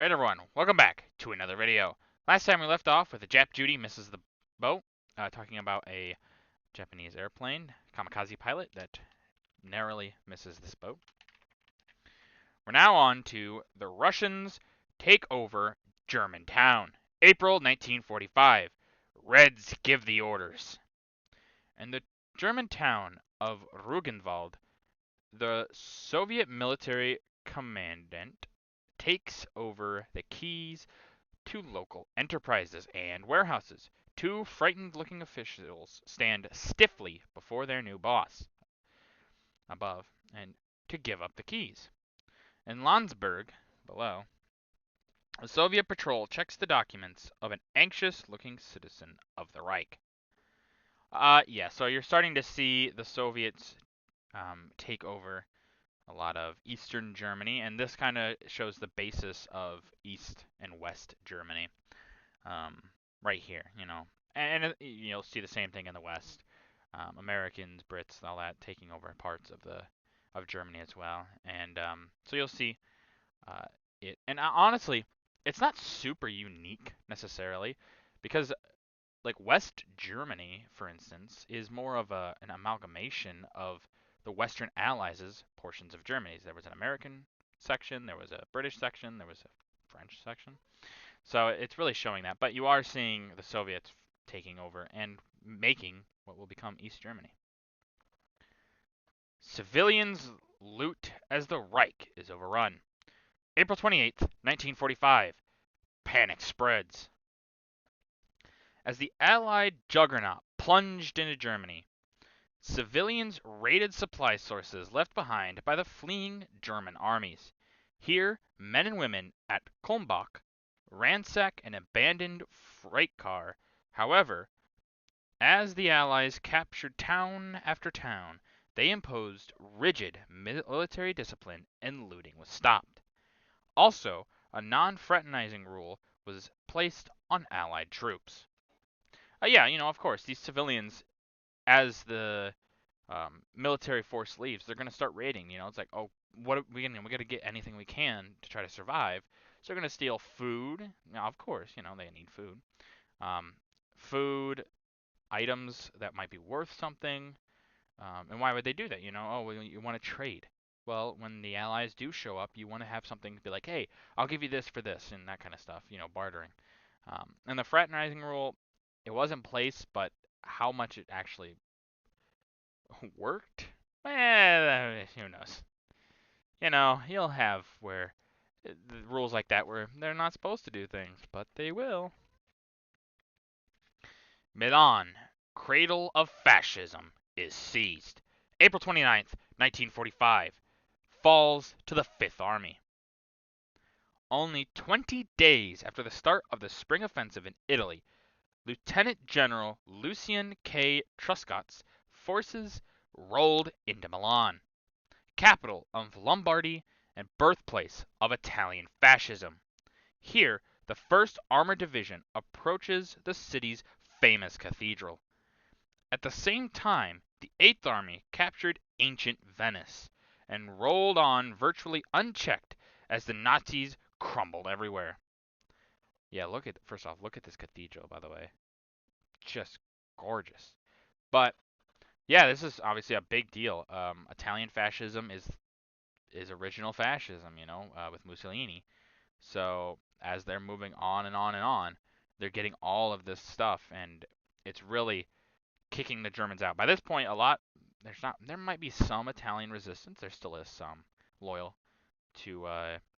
Alright everyone, welcome back to another video. Last time we left off with a Jap Judy misses the boat, talking about a Japanese airplane, kamikaze pilot, that narrowly misses this boat. We're now on to the Russians take over Germantown, April 1945. Reds give the orders. In the German town of Rugenwald, the Soviet military commandant takes over the keys to local enterprises and warehouses. Two frightened-looking officials stand stiffly before their new boss above and to give up the keys. In Landsberg, below, a Soviet patrol checks the documents of an anxious-looking citizen of the Reich. Yeah, so you're starting to see the Soviets take over a lot of Eastern Germany, and this kind of shows the basis of East and West Germany. Right here, and you'll see the same thing in the West. Americans, Brits, all that taking over parts of Germany as well, and so you'll see it. And honestly, it's not super unique necessarily, because like West Germany, for instance, is more of an amalgamation of the Western Allies' portions of Germany. There was an American section, there was a British section, there was a French section. So it's really showing that. But you are seeing the Soviets taking over and making what will become East Germany. Civilians loot as the Reich is overrun. April 28th, 1945. Panic spreads. As the Allied juggernaut plunged into Germany, civilians raided supply sources left behind by the fleeing German armies. Here, men and women at Kulmbach ransack an abandoned freight car. However, as the Allies captured town after town, they imposed rigid military discipline and looting was stopped. Also, a non-fraternizing rule was placed on Allied troops. Yeah, of course, these civilians, as the military force leaves, they're going to start raiding. It's like, oh, what are we got to get anything we can to try to survive. So they're going to steal food. Now, of course, they need food. Food, items that might be worth something. And why would they do that? Oh, well, you want to trade. Well, when the Allies do show up, you want to have something to be like, hey, I'll give you this for this, and that kind of stuff, bartering. And the fraternizing rule, it was in place, but how much it actually worked? Who knows? You'll have where the rules like that where they're not supposed to do things, but they will. Milan, cradle of fascism, is seized. April 29th, 1945. Falls to the Fifth Army. Only 20 days after the start of the spring offensive in Italy, Lieutenant General Lucien K. Truscott's forces rolled into Milan, capital of Lombardy and birthplace of Italian fascism. Here, the 1st Armored Division approaches the city's famous cathedral. At the same time, the 8th Army captured ancient Venice and rolled on virtually unchecked as the Nazis crumbled everywhere. Yeah, first off, look at this cathedral, by the way. Just gorgeous. But yeah, this is obviously a big deal. Italian fascism is original fascism, with Mussolini. So as they're moving on and on and on, they're getting all of this stuff, and it's really kicking the Germans out. By this point, there might be some Italian resistance. There still is some loyal to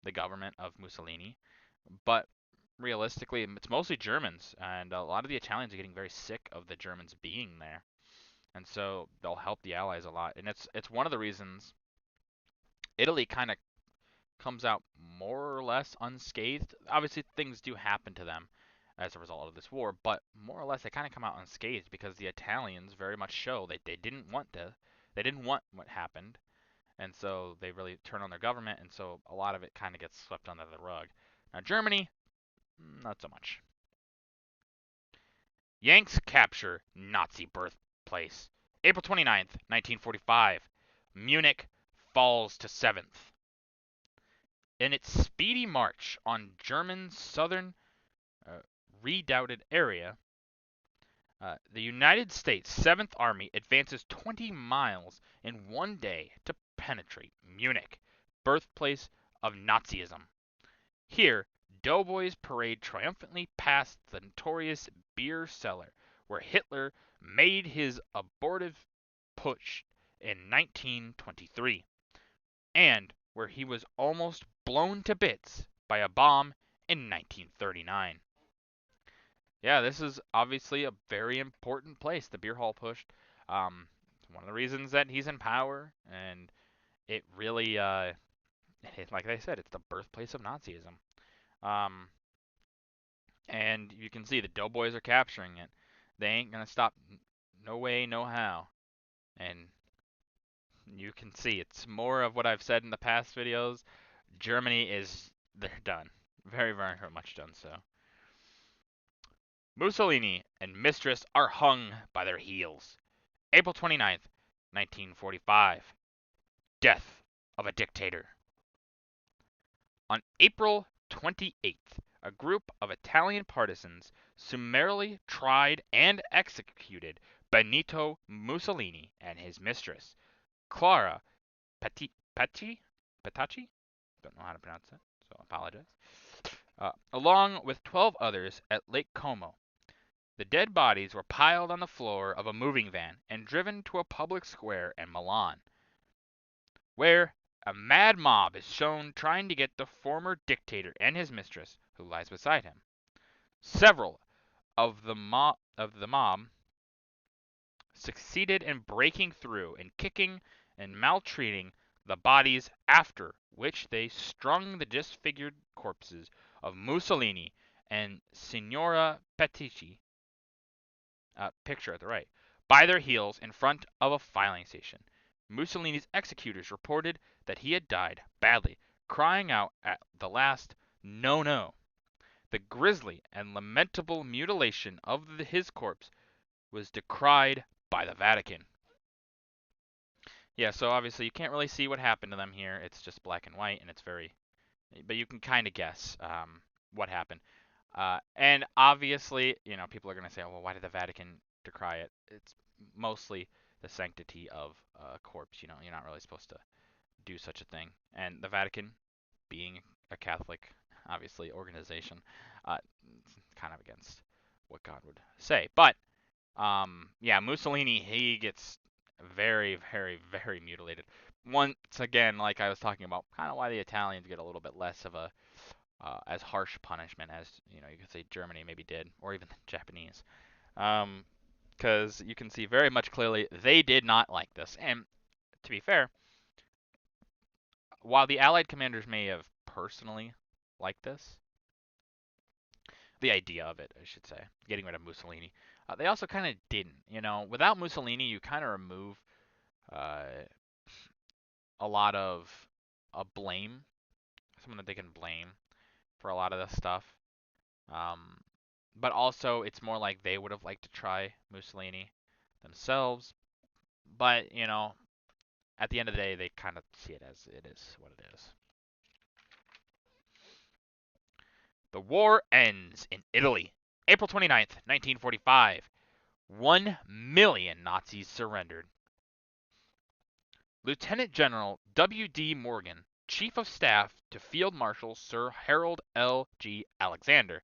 the government of Mussolini, but realistically, it's mostly Germans, and a lot of the Italians are getting very sick of the Germans being there, and so they'll help the Allies a lot. And it's one of the reasons Italy kind of comes out more or less unscathed. Obviously, things do happen to them as a result of this war, but more or less they kind of come out unscathed because the Italians very much show that they didn't want what happened, and so they really turn on their government, and so a lot of it kind of gets swept under the rug. Now Germany, not so much. Yanks capture Nazi birthplace. April 29th, 1945. Munich falls to 7th. In its speedy march on German southern redoubted area, the United States 7th Army advances 20 miles in one day to penetrate Munich, birthplace of Nazism. Here, doughboys parade triumphantly past the notorious beer cellar, where Hitler made his abortive push in 1923, and where he was almost blown to bits by a bomb in 1939. Yeah, this is obviously a very important place, the beer hall push. It's one of the reasons that he's in power, and it really, like I said, it's the birthplace of Nazism. Um, and you can see the doughboys are capturing it. They ain't gonna stop, no way, no how. And you can see it's more of what I've said in the past videos. Germany they're done. Very, very much done so. Mussolini and Mistress are hung by their heels. April 29th, 1945. Death of a dictator. On April 28th, a group of Italian partisans summarily tried and executed Benito Mussolini and his mistress, Clara Petacci? Don't know how to pronounce that, so I apologize. Along with 12 others at Lake Como. The dead bodies were piled on the floor of a moving van and driven to a public square in Milan, where a mad mob is shown trying to get the former dictator and his mistress, who lies beside him. Several of the mob succeeded in breaking through and kicking and maltreating the bodies, after which they strung the disfigured corpses of Mussolini and Signora Petacci, picture at the right, by their heels in front of a filing station. Mussolini's executors reported that he had died badly, crying out at the last, "No, no." The grisly and lamentable mutilation of his corpse was decried by the Vatican. Yeah, so obviously you can't really see what happened to them here. It's just black and white, and it's very, but you can kind of guess what happened. And obviously, people are going to say, well, why did the Vatican decry it? It's mostly the sanctity of a corpse. You're not really supposed to do such a thing. And the Vatican, being a Catholic, obviously, organization, it's kind of against what God would say. But, yeah, Mussolini, he gets very, very, very mutilated. Once again, like I was talking about, kind of why the Italians get a little bit less of a as harsh punishment as you could say Germany maybe did, or even the Japanese, because you can see very much clearly they did not like this. And to be fair, while the Allied commanders may have personally liked this, the idea of it, I should say, getting rid of Mussolini, they also kind of didn't. Without Mussolini, you kind of remove uh, a lot of a blame, someone that they can blame for a lot of this stuff. Um, but also, it's more like they would have liked to try Mussolini themselves. But, at the end of the day, they kind of see it as it is what it is. The war ends in Italy. April 29th, 1945. 1 million Nazis surrendered. Lieutenant General W.D. Morgan, Chief of Staff to Field Marshal Sir Harold L. G. Alexander,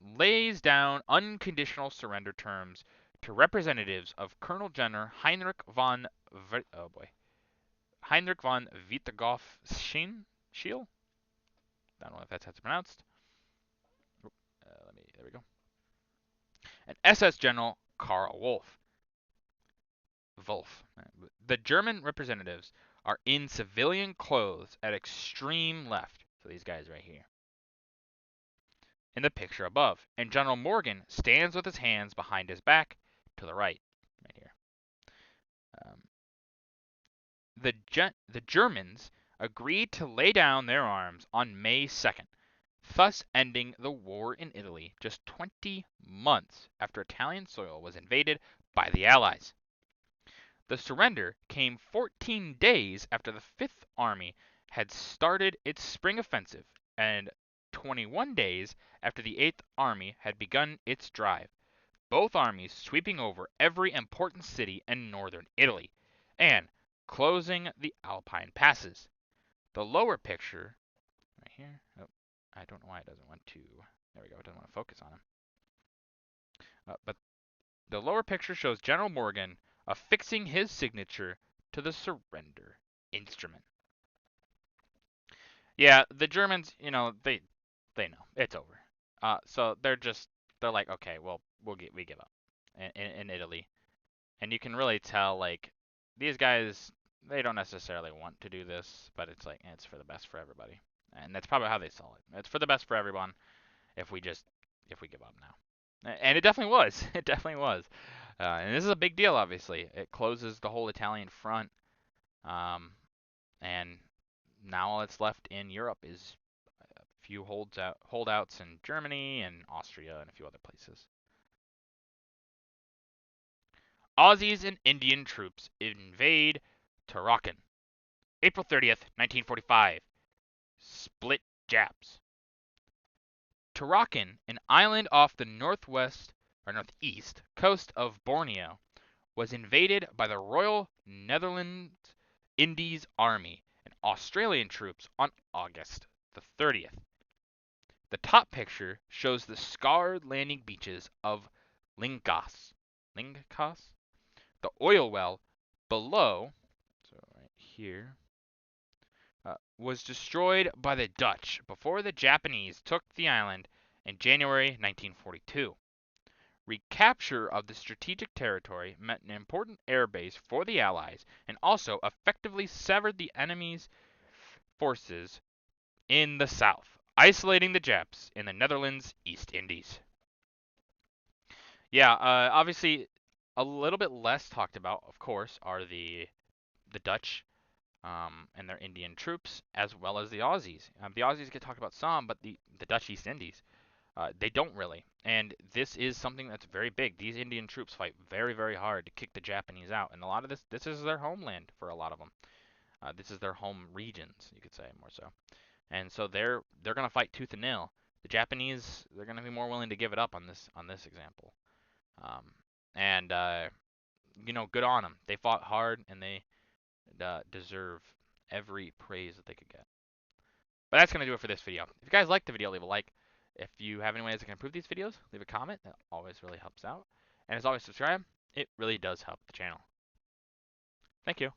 lays down unconditional surrender terms to representatives of Colonel General Heinrich von Wittgoff-Scheel. I don't know if that's how it's pronounced. There we go. And SS General Karl Wolff. The German representatives are in civilian clothes at extreme left. So these guys right here. In the picture above. And General Morgan stands with his hands behind his back to the right here. The Germans agreed to lay down their arms on May 2nd, thus ending the war in Italy just 20 months after Italian soil was invaded by the Allies. The surrender came 14 days after the Fifth Army had started its spring offensive, and 21 days after the Eighth Army had begun its drive, both armies sweeping over every important city in northern Italy and closing the Alpine passes. The lower picture, right here, oh, I don't know why it doesn't want to, there we go, it doesn't want to focus on him. But the lower picture shows General Morgan affixing his signature to the surrender instrument. Yeah, the Germans, they know it's over. So they're like, okay, well, we give up in Italy, and you can really tell like these guys they don't necessarily want to do this, but it's like it's for the best for everybody, and that's probably how they saw it. It's for the best for everyone if we give up now, and it definitely was. It definitely was, and this is a big deal. Obviously, it closes the whole Italian front, um, and now all that's left in Europe is a few holdouts in Germany and Austria and a few other places. Aussies and Indian troops invade Tarakan. April 30th, 1945. Split Japs. Tarakan, an island off the northwest or northeast coast of Borneo, was invaded by the Royal Netherlands Indies Army and Australian troops on August the 30th. The top picture shows the scarred landing beaches of Lingas. Lingas? The oil well below, so right here, was destroyed by the Dutch before the Japanese took the island in January 1942. Recapture of the strategic territory meant an important air base for the Allies and also effectively severed the enemy's forces in the south, isolating the Japs in the Netherlands East Indies. Yeah, obviously, a little bit less talked about, of course, are the Dutch and their Indian troops, as well as the Aussies. The Aussies get talked about some, but the Dutch East Indies, they don't really. And this is something that's very big. These Indian troops fight very, very hard to kick the Japanese out, and a lot of this is their homeland for a lot of them. This is their home regions, you could say more so. And so they're gonna fight tooth and nail. The Japanese, they're gonna be more willing to give it up on this example. Um, and good on them. They fought hard and they deserve every praise that they could get. But that's going to do it for this video. If you guys liked the video, leave a like. If you have any ways I can improve these videos, leave a comment. That always really helps out. And as always, subscribe. It really does help the channel. Thank you.